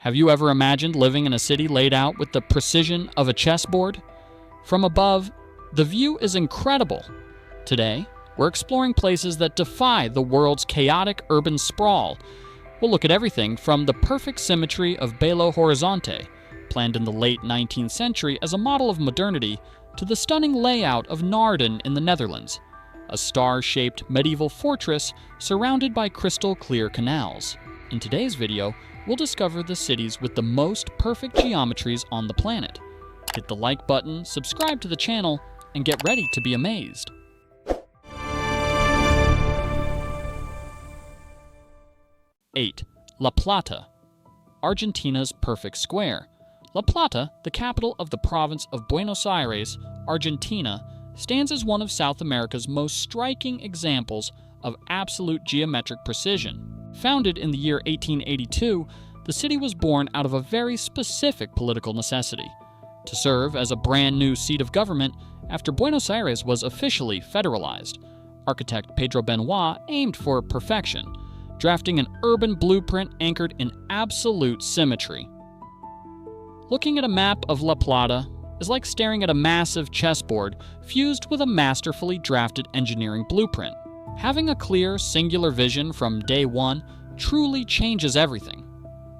Have you ever imagined living in a city laid out with the precision of a chessboard? From above, the view is incredible. Today, we're exploring places that defy the world's chaotic urban sprawl. We'll look at everything from the perfect symmetry of Belo Horizonte, planned in the late 19th century as a model of modernity, to the stunning layout of Naarden in the Netherlands, a star-shaped medieval fortress surrounded by crystal-clear canals. In today's video, we'll discover the cities with the most perfect geometries on the planet. Hit the like button, subscribe to the channel, and get ready to be amazed. 8. La Plata, Argentina's perfect square. La Plata, the capital of the province of Buenos Aires, Argentina, stands as one of South America's most striking examples of absolute geometric precision. Founded in the year 1882, the city was born out of a very specific political necessity: to serve as a brand new seat of government after Buenos Aires was officially federalized. Architect Pedro Benoit aimed for perfection, drafting an urban blueprint anchored in absolute symmetry. Looking at a map of La Plata is like staring at a massive chessboard fused with a masterfully drafted engineering blueprint. Having a clear, singular vision from day one truly changes everything.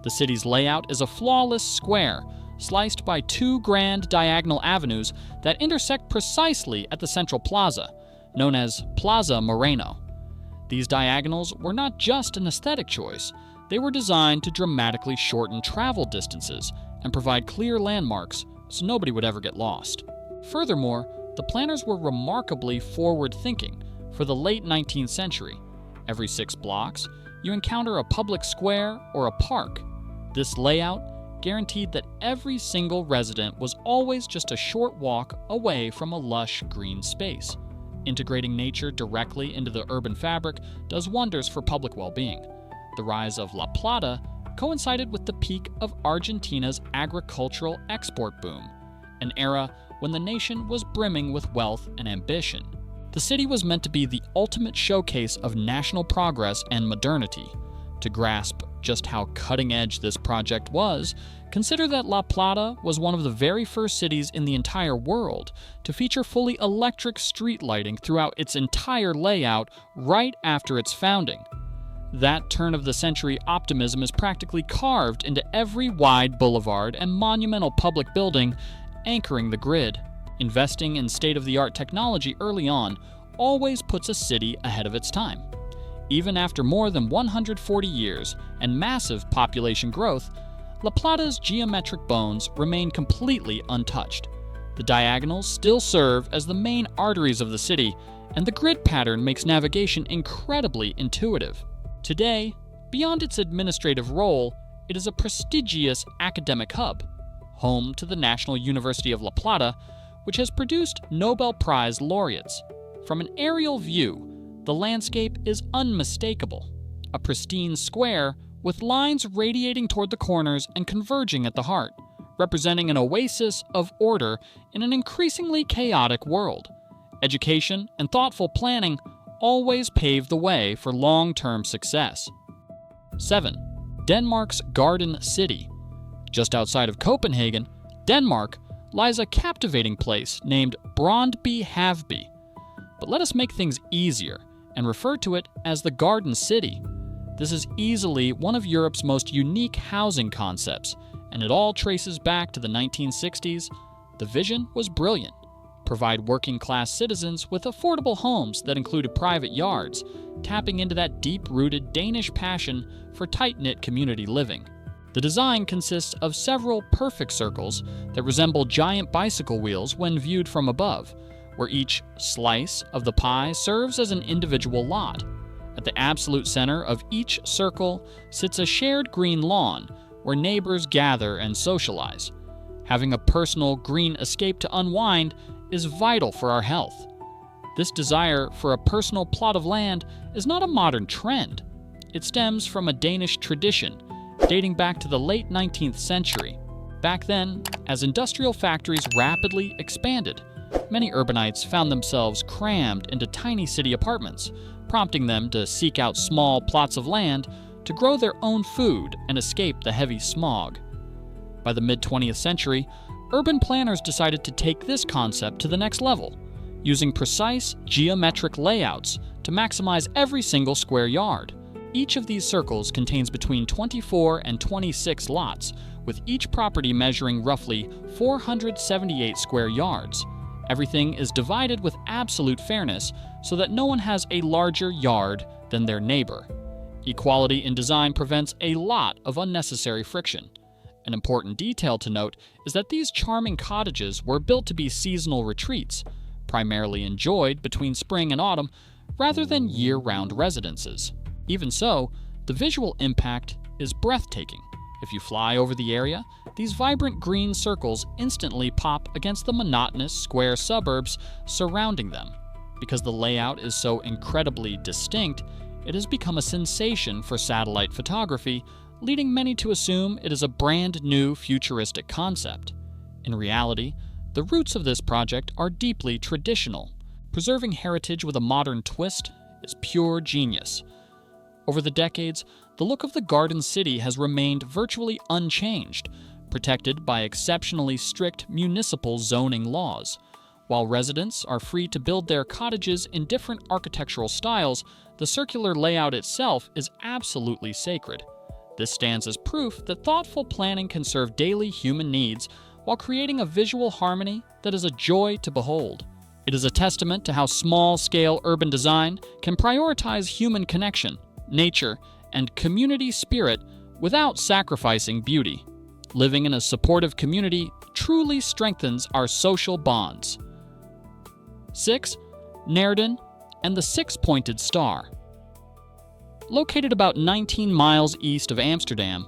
The city's layout is a flawless square, sliced by two grand diagonal avenues that intersect precisely at the central plaza, known as Plaza Moreno. These diagonals were not just an aesthetic choice, they were designed to dramatically shorten travel distances and provide clear landmarks so nobody would ever get lost. Furthermore, the planners were remarkably forward-thinking. For the late 19th century, every 6 blocks, you encounter a public square or a park. This layout guaranteed that every single resident was always just a short walk away from a lush green space. Integrating nature directly into the urban fabric does wonders for public well-being. The rise of La Plata coincided with the peak of Argentina's agricultural export boom, an era when the nation was brimming with wealth and ambition. The city was meant to be the ultimate showcase of national progress and modernity. To grasp just how cutting-edge this project was, consider that La Plata was one of the very first cities in the entire world to feature fully electric street lighting throughout its entire layout right after its founding. That turn-of-the-century optimism is practically carved into every wide boulevard and monumental public building anchoring the grid. Investing in state-of-the-art technology early on always puts a city ahead of its time. Even after more than 140 years and massive population growth, La Plata's geometric bones remain completely untouched. The diagonals still serve as the main arteries of the city, and the grid pattern makes navigation incredibly intuitive. Today, beyond its administrative role, it is a prestigious academic hub, home to the National University of La Plata, which has produced Nobel Prize laureates. From an aerial view, the landscape is unmistakable: a pristine square with lines radiating toward the corners and converging at the heart, representing an oasis of order in an increasingly chaotic world. Education and thoughtful planning always pave the way for long-term success. 7. Denmark's Garden City. Just outside of Copenhagen, Denmark, lies a captivating place named Brøndby Havby. But let us make things easier and refer to it as the Garden City. This is easily one of Europe's most unique housing concepts, and it all traces back to the 1960s. The vision was brilliant: provide working-class citizens with affordable homes that included private yards, tapping into that deep-rooted Danish passion for tight-knit community living. The design consists of several perfect circles that resemble giant bicycle wheels when viewed from above, where each slice of the pie serves as an individual lot. At the absolute center of each circle sits a shared green lawn where neighbors gather and socialize. Having a personal green escape to unwind is vital for our health. This desire for a personal plot of land is not a modern trend. It stems from a Danish tradition dating back to the late 19th century. Back then, as industrial factories rapidly expanded, many urbanites found themselves crammed into tiny city apartments, prompting them to seek out small plots of land to grow their own food and escape the heavy smog. By the mid-20th century, urban planners decided to take this concept to the next level, using precise geometric layouts to maximize every single square yard. Each of these circles contains between 24 and 26 lots, with each property measuring roughly 478 square yards. Everything is divided with absolute fairness so that no one has a larger yard than their neighbor. Equality in design prevents a lot of unnecessary friction. An important detail to note is that these charming cottages were built to be seasonal retreats, primarily enjoyed between spring and autumn, rather than year-round residences. Even so, the visual impact is breathtaking. If you fly over the area, these vibrant green circles instantly pop against the monotonous square suburbs surrounding them. Because the layout is so incredibly distinct, it has become a sensation for satellite photography, leading many to assume it is a brand new futuristic concept. In reality, the roots of this project are deeply traditional. Preserving heritage with a modern twist is pure genius. Over the decades, the look of the Garden City has remained virtually unchanged, protected by exceptionally strict municipal zoning laws. While residents are free to build their cottages in different architectural styles, the circular layout itself is absolutely sacred. This stands as proof that thoughtful planning can serve daily human needs while creating a visual harmony that is a joy to behold. It is a testament to how small-scale urban design can prioritize human connection, nature, and community spirit without sacrificing beauty. Living in a supportive community truly strengthens our social bonds. 6. Naarden and the Six-Pointed Star. Located about 19 miles east of Amsterdam,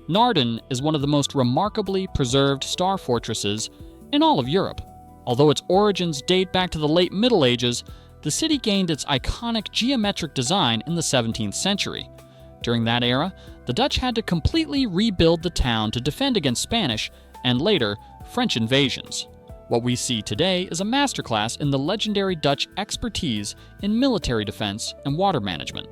Naarden is one of the most remarkably preserved star fortresses in all of Europe. Although its origins date back to the late Middle Ages, the city gained its iconic geometric design in the 17th century. During that era, the Dutch had to completely rebuild the town to defend against Spanish and later French invasions. What we see today is a masterclass in the legendary Dutch expertise in military defense and water management.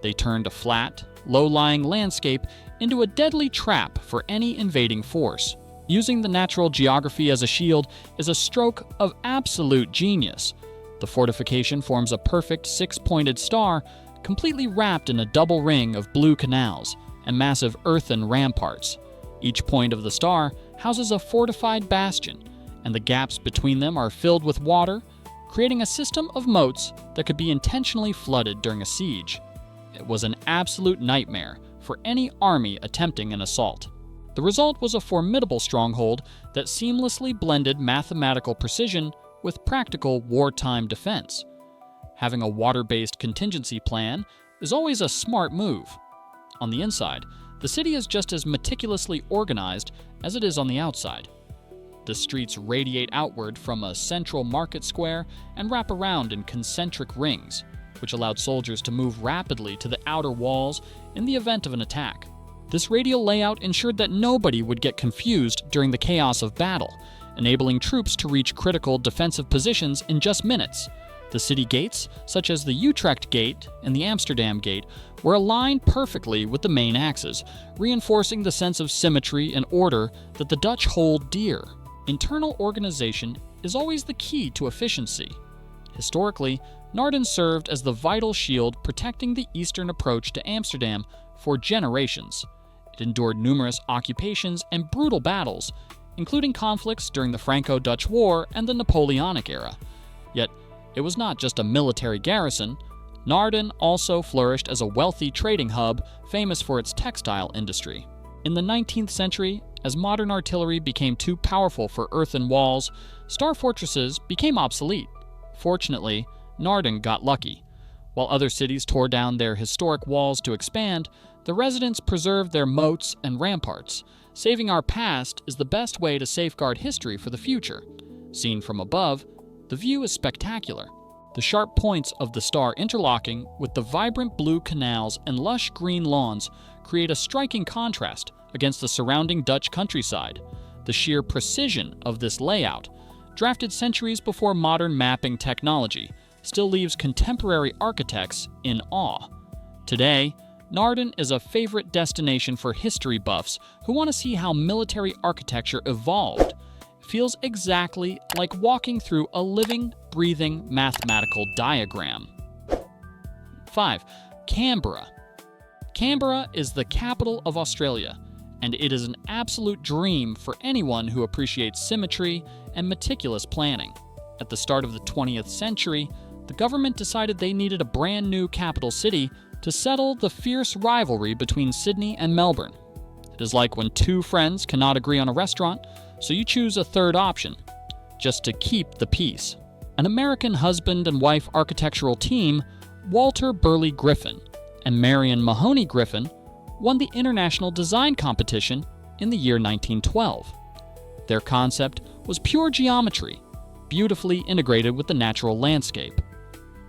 They turned a flat, low-lying landscape into a deadly trap for any invading force. Using the natural geography as a shield is a stroke of absolute genius. The fortification forms a perfect six-pointed star, completely wrapped in a double ring of blue canals and massive earthen ramparts. Each point of the star houses a fortified bastion, and the gaps between them are filled with water, creating a system of moats that could be intentionally flooded during a siege. It was an absolute nightmare for any army attempting an assault. The result was a formidable stronghold that seamlessly blended mathematical precision with practical wartime defense. Having a water-based contingency plan is always a smart move. On the inside, the city is just as meticulously organized as it is on the outside. The streets radiate outward from a central market square and wrap around in concentric rings, which allowed soldiers to move rapidly to the outer walls in the event of an attack. This radial layout ensured that nobody would get confused during the chaos of battle, enabling troops to reach critical defensive positions in just minutes. The city gates, such as the Utrecht Gate and the Amsterdam Gate, were aligned perfectly with the main axes, reinforcing the sense of symmetry and order that the Dutch hold dear. Internal organization is always the key to efficiency. Historically, Naarden served as the vital shield protecting the eastern approach to Amsterdam for generations. It endured numerous occupations and brutal battles, including conflicts during the Franco-Dutch War and the Napoleonic era. Yet, it was not just a military garrison. Naarden also flourished as a wealthy trading hub famous for its textile industry. In the 19th century, as modern artillery became too powerful for earthen walls, star fortresses became obsolete. Fortunately, Naarden got lucky. While other cities tore down their historic walls to expand, the residents preserved their moats and ramparts. Saving our past is the best way to safeguard history for the future. Seen from above, the view is spectacular. The sharp points of the star interlocking with the vibrant blue canals and lush green lawns create a striking contrast against the surrounding Dutch countryside. The sheer precision of this layout, drafted centuries before modern mapping technology, still leaves contemporary architects in awe. Today, Naarden is a favorite destination for history buffs who want to see how military architecture evolved. It feels exactly like walking through a living, breathing mathematical diagram. 5. Canberra. Canberra is the capital of Australia, and it is an absolute dream for anyone who appreciates symmetry and meticulous planning. At the start of the 20th century, the government decided they needed a brand new capital city to settle the fierce rivalry between Sydney and Melbourne. It is like when two friends cannot agree on a restaurant, so you choose a third option, just to keep the peace. An American husband and wife architectural team, Walter Burley Griffin and Marion Mahoney Griffin, won the International Design Competition in the year 1912. Their concept was pure geometry, beautifully integrated with the natural landscape.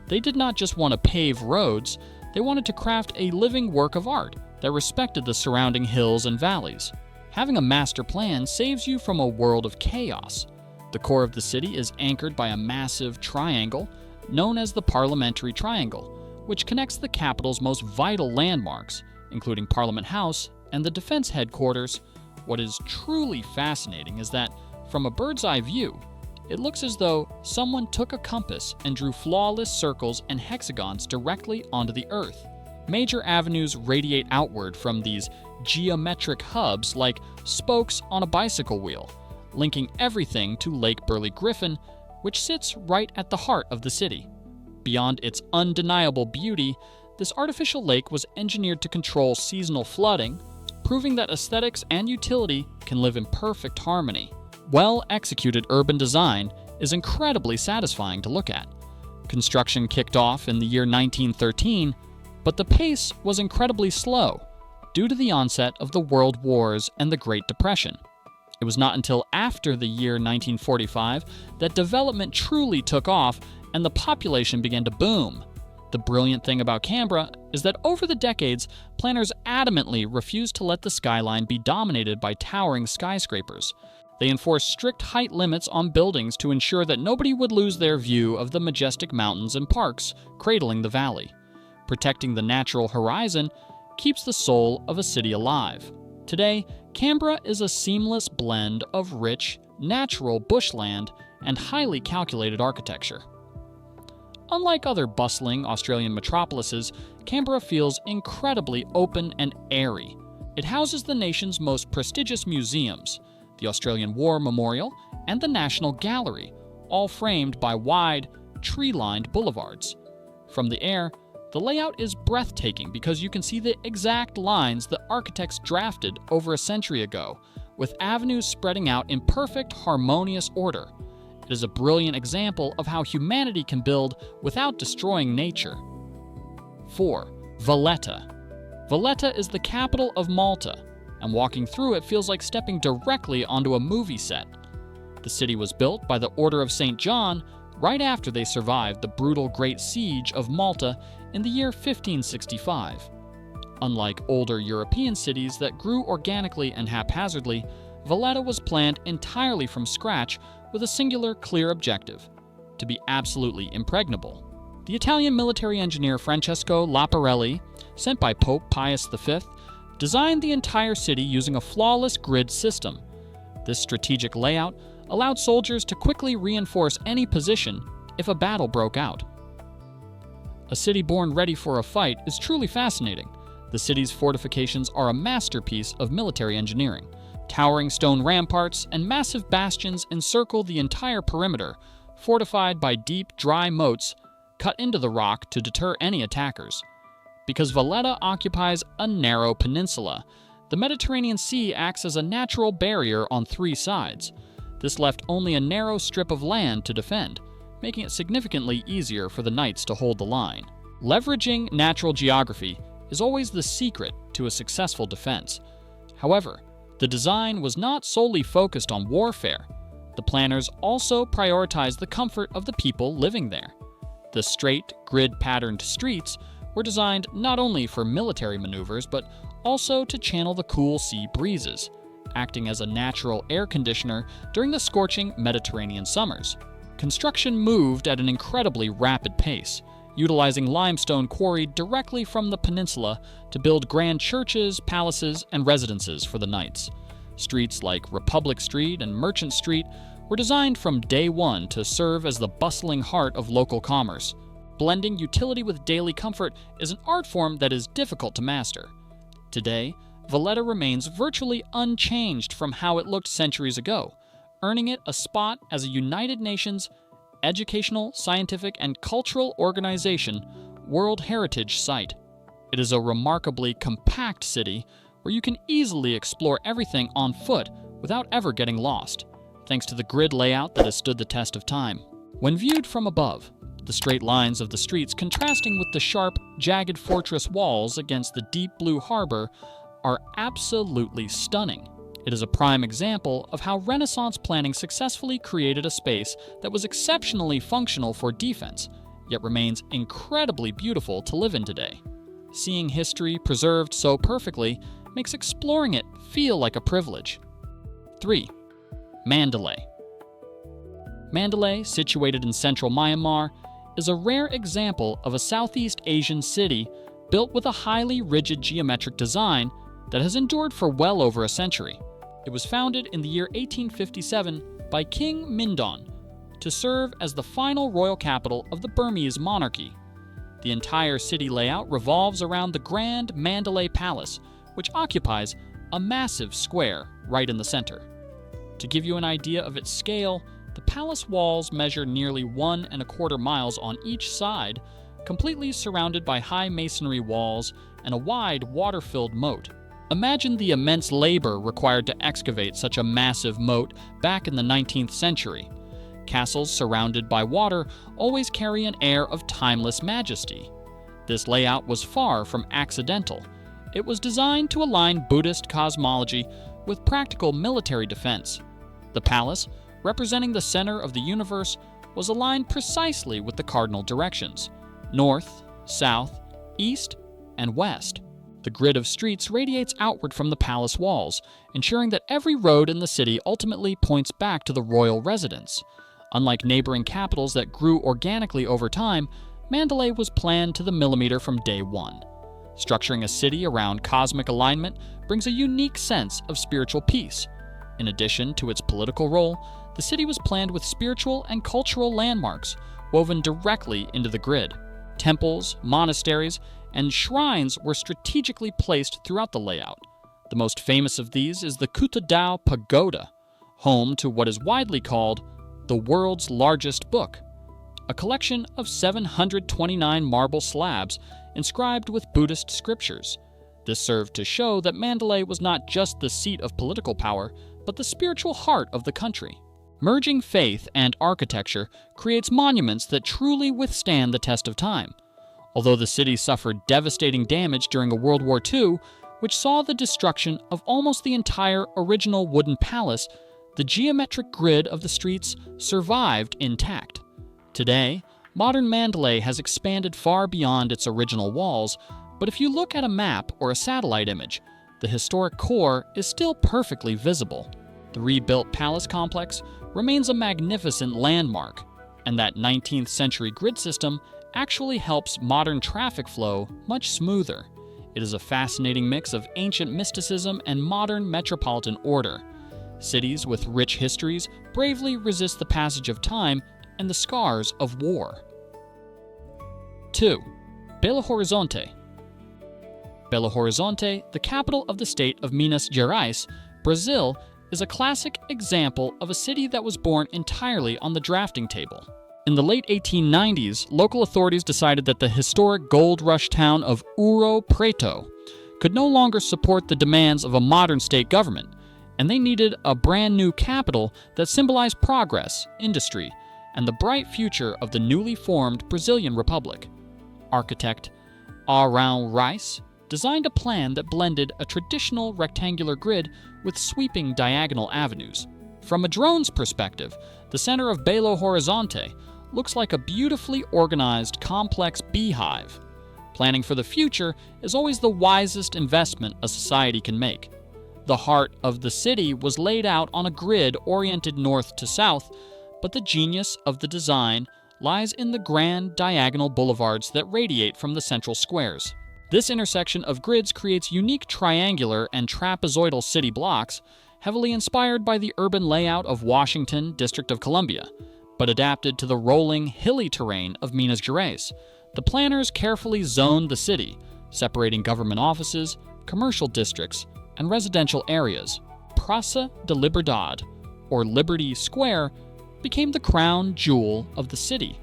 They did not just want to pave roads, they wanted to craft a living work of art that respected the surrounding hills and valleys. Having a master plan saves you from a world of chaos. The core of the city is anchored by a massive triangle known as the Parliamentary Triangle, which connects the capital's most vital landmarks, including Parliament House and the Defense Headquarters. What is truly fascinating is that, from a bird's-eye view, it looks as though someone took a compass and drew flawless circles and hexagons directly onto the Earth. Major avenues radiate outward from these geometric hubs like spokes on a bicycle wheel, linking everything to Lake Burley Griffin, which sits right at the heart of the city. Beyond its undeniable beauty, this artificial lake was engineered to control seasonal flooding, proving that aesthetics and utility can live in perfect harmony. Well-executed urban design is incredibly satisfying to look at. Construction kicked off in the year 1913, but the pace was incredibly slow due to the onset of the World Wars and the Great Depression. It was not until after the year 1945 that development truly took off and the population began to boom. The brilliant thing about Canberra is that over the decades, planners adamantly refused to let the skyline be dominated by towering skyscrapers. They enforced strict height limits on buildings to ensure that nobody would lose their view of the majestic mountains and parks cradling the valley. Protecting the natural horizon keeps the soul of a city alive. Today, Canberra is a seamless blend of rich, natural bushland and highly calculated architecture. Unlike other bustling Australian metropolises, Canberra feels incredibly open and airy. It houses the nation's most prestigious museums, the Australian War Memorial, and the National Gallery, all framed by wide, tree-lined boulevards. From the air, the layout is breathtaking because you can see the exact lines the architects drafted over a century ago, with avenues spreading out in perfect, harmonious order. It is a brilliant example of how humanity can build without destroying nature. 4. Valletta. Valletta is the capital of Malta, and walking through it feels like stepping directly onto a movie set. The city was built by the Order of St. John right after they survived the brutal Great Siege of Malta in the year 1565. Unlike older European cities that grew organically and haphazardly, Valletta was planned entirely from scratch with a singular, clear objective: to be absolutely impregnable. The Italian military engineer Francesco Laparelli, sent by Pope Pius V, designed the entire city using a flawless grid system. This strategic layout allowed soldiers to quickly reinforce any position if a battle broke out. A city born ready for a fight is truly fascinating. The city's fortifications are a masterpiece of military engineering. Towering stone ramparts and massive bastions encircle the entire perimeter, fortified by deep, dry moats cut into the rock to deter any attackers. Because Valletta occupies a narrow peninsula, the Mediterranean Sea acts as a natural barrier on three sides. This left only a narrow strip of land to defend, making it significantly easier for the knights to hold the line. Leveraging natural geography is always the secret to a successful defense. However, the design was not solely focused on warfare. The planners also prioritized the comfort of the people living there. The straight, grid-patterned streets were designed not only for military maneuvers, but also to channel the cool sea breezes, acting as a natural air conditioner during the scorching Mediterranean summers. Construction moved at an incredibly rapid pace, utilizing limestone quarried directly from the peninsula to build grand churches, palaces, and residences for the knights. Streets like Republic Street and Merchant Street were designed from day one to serve as the bustling heart of local commerce. Blending utility with daily comfort is an art form that is difficult to master. Today, Valletta remains virtually unchanged from how it looked centuries ago, earning it a spot as a United Nations educational, scientific, and cultural organization World Heritage Site. It is a remarkably compact city where you can easily explore everything on foot without ever getting lost, thanks to the grid layout that has stood the test of time. When viewed from above, the straight lines of the streets contrasting with the sharp, jagged fortress walls against the deep blue harbor are absolutely stunning. It is a prime example of how Renaissance planning successfully created a space that was exceptionally functional for defense, yet remains incredibly beautiful to live in today. Seeing history preserved so perfectly makes exploring it feel like a privilege. 3. Mandalay. Mandalay, situated in central Myanmar, is a rare example of a Southeast Asian city built with a highly rigid geometric design that has endured for well over a century. It was founded in the year 1857 by King Mindon to serve as the final royal capital of the Burmese monarchy. The entire city layout revolves around the Grand Mandalay Palace, which occupies a massive square right in the center. To give you an idea of its scale, the palace walls measure nearly 1.25 miles on each side, completely surrounded by high masonry walls and a wide water-filled moat. Imagine the immense labor required to excavate such a massive moat back in the 19th century. Castles surrounded by water always carry an air of timeless majesty. This layout was far from accidental. It was designed to align Buddhist cosmology with practical military defense. The palace, representing the center of the universe, was aligned precisely with the cardinal directions: north, south, east, and west. The grid of streets radiates outward from the palace walls, ensuring that every road in the city ultimately points back to the royal residence. Unlike neighboring capitals that grew organically over time, Mandalay was planned to the millimeter from day one. Structuring a city around cosmic alignment brings a unique sense of spiritual peace. In addition to its political role, the city was planned with spiritual and cultural landmarks woven directly into the grid. Temples, monasteries, and shrines were strategically placed throughout the layout. The most famous of these is the Kutadao Pagoda, home to what is widely called the world's largest book, a collection of 729 marble slabs inscribed with Buddhist scriptures. This served to show that Mandalay was not just the seat of political power, but the spiritual heart of the country. Merging faith and architecture creates monuments that truly withstand the test of time. Although the city suffered devastating damage during World War II, which saw the destruction of almost the entire original wooden palace, the geometric grid of the streets survived intact. Today, modern Mandalay has expanded far beyond its original walls, but if you look at a map or a satellite image, the historic core is still perfectly visible. The rebuilt palace complex remains a magnificent landmark, and that 19th century grid system actually helps modern traffic flow much smoother. It is a fascinating mix of ancient mysticism and modern metropolitan order. Cities with rich histories bravely resist the passage of time and the scars of war. 2. Belo Horizonte. Belo Horizonte, the capital of the state of Minas Gerais, Brazil, is a classic example of a city that was born entirely on the drafting table. In the late 1890s, local authorities decided that the historic gold rush town of Ouro Preto could no longer support the demands of a modern state government, and they needed a brand new capital that symbolized progress, industry, and the bright future of the newly formed Brazilian Republic. Architect Auroville designed a plan that blended a traditional rectangular grid with sweeping diagonal avenues. From a drone's perspective, the center of Belo Horizonte looks like a beautifully organized, complex beehive. Planning for the future is always the wisest investment a society can make. The heart of the city was laid out on a grid oriented north to south, but the genius of the design lies in the grand diagonal boulevards that radiate from the central squares. This intersection of grids creates unique triangular and trapezoidal city blocks, heavily inspired by the urban layout of Washington, District of Columbia, but adapted to the rolling, hilly terrain of Minas Gerais. The planners carefully zoned the city, separating government offices, commercial districts, and residential areas. Praça da Liberdade, or Liberty Square, became the crown jewel of the city,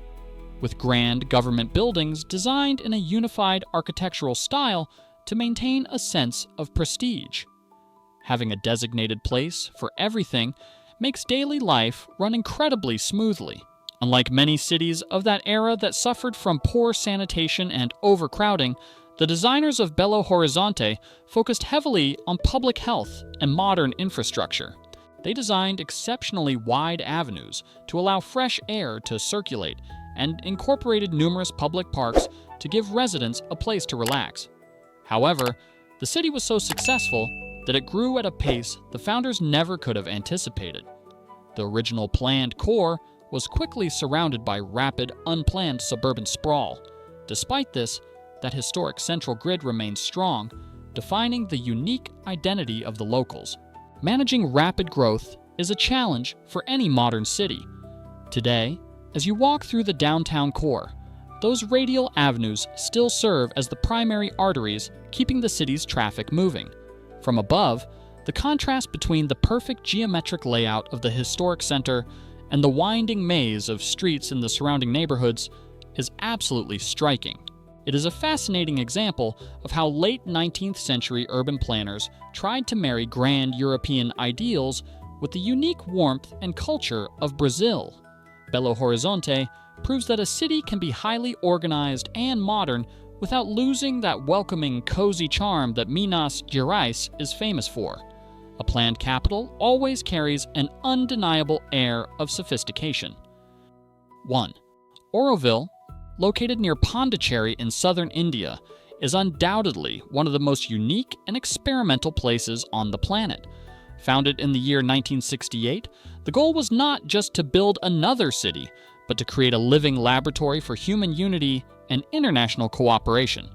with grand government buildings designed in a unified architectural style to maintain a sense of prestige. Having a designated place for everything makes daily life run incredibly smoothly. Unlike many cities of that era that suffered from poor sanitation and overcrowding, the designers of Belo Horizonte focused heavily on public health and modern infrastructure. They designed exceptionally wide avenues to allow fresh air to circulate and incorporated numerous public parks to give residents a place to relax. However, the city was so successful that it grew at a pace the founders never could have anticipated. The original planned core was quickly surrounded by rapid, unplanned suburban sprawl. Despite this, that historic central grid remains strong, defining the unique identity of the locals. Managing rapid growth is a challenge for any modern city. Today, as you walk through the downtown core, those radial avenues still serve as the primary arteries keeping the city's traffic moving. From above, the contrast between the perfect geometric layout of the historic center and the winding maze of streets in the surrounding neighborhoods is absolutely striking. It is a fascinating example of how late 19th century urban planners tried to marry grand European ideals with the unique warmth and culture of Brazil. Belo Horizonte proves that a city can be highly organized and modern without losing that welcoming, cozy charm that Minas Gerais is famous for. A planned capital always carries an undeniable air of sophistication. 1. Auroville, located near Pondicherry in southern India, is undoubtedly one of the most unique and experimental places on the planet. Founded in the year 1968, the goal was not just to build another city, but to create a living laboratory for human unity and international cooperation.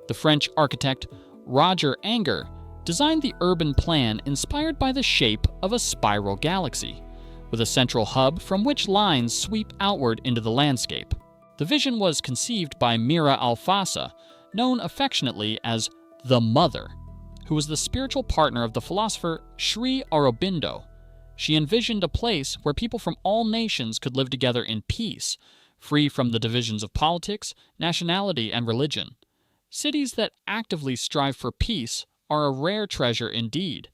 The French architect Roger Anger designed the urban plan inspired by the shape of a spiral galaxy, with a central hub from which lines sweep outward into the landscape. The vision was conceived by Mira Alfassa, known affectionately as the Mother, who was the spiritual partner of the philosopher Sri Aurobindo. She envisioned a place where people from all nations could live together in peace, free from the divisions of politics, nationality, and religion. Cities that actively strive for peace are a rare treasure indeed.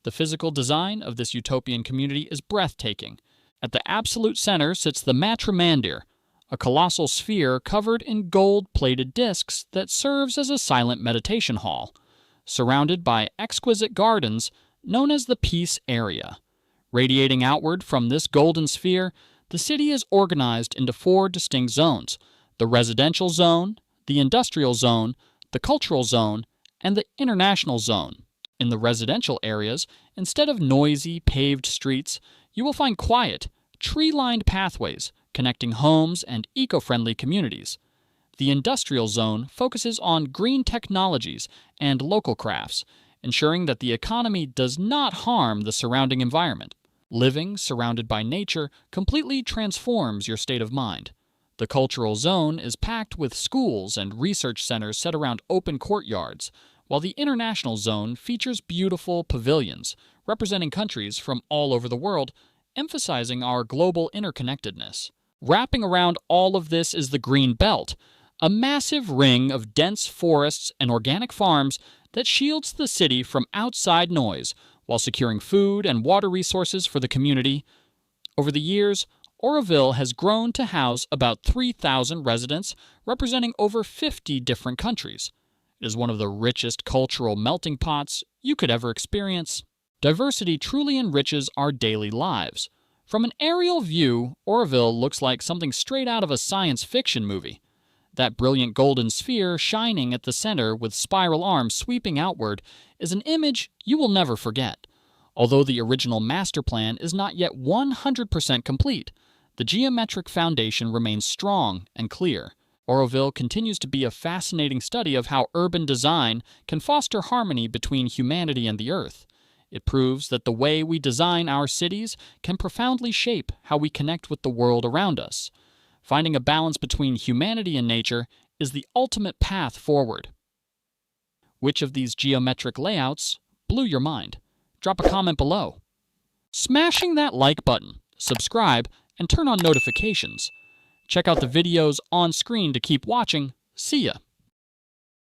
The physical design of this utopian community is breathtaking. At the absolute center sits the Matrimandir, a colossal sphere covered in gold-plated discs that serves as a silent meditation hall, surrounded by exquisite gardens known as the Peace Area. Radiating outward from this golden sphere, the city is organized into 4 distinct zones: the residential zone, the industrial zone, the cultural zone, and the international zone. In the residential areas, instead of noisy, paved streets, you will find quiet, tree-lined pathways connecting homes and eco-friendly communities. The industrial zone focuses on green technologies and local crafts, ensuring that the economy does not harm the surrounding environment. Living surrounded by nature completely transforms your state of mind. The cultural zone is packed with schools and research centers set around open courtyards, while the international zone features beautiful pavilions representing countries from all over the world, emphasizing our global interconnectedness. Wrapping around all of this is the Green Belt, a massive ring of dense forests and organic farms that shields the city from outside noise while securing food and water resources for the community. Over the years, Auroville has grown to house about 3,000 residents representing over 50 different countries. It is one of the richest cultural melting pots you could ever experience. Diversity truly enriches our daily lives. From an aerial view, Auroville looks like something straight out of a science fiction movie. That brilliant golden sphere shining at the center with spiral arms sweeping outward is an image you will never forget. Although the original master plan is not yet 100% complete, the geometric foundation remains strong and clear. Auroville continues to be a fascinating study of how urban design can foster harmony between humanity and the earth. It proves that the way we design our cities can profoundly shape how we connect with the world around us. Finding a balance between humanity and nature is the ultimate path forward. Which of these geometric layouts blew your mind? Drop a comment below. Smashing that like button, subscribe, and turn on notifications. Check out the videos on screen to keep watching. See ya!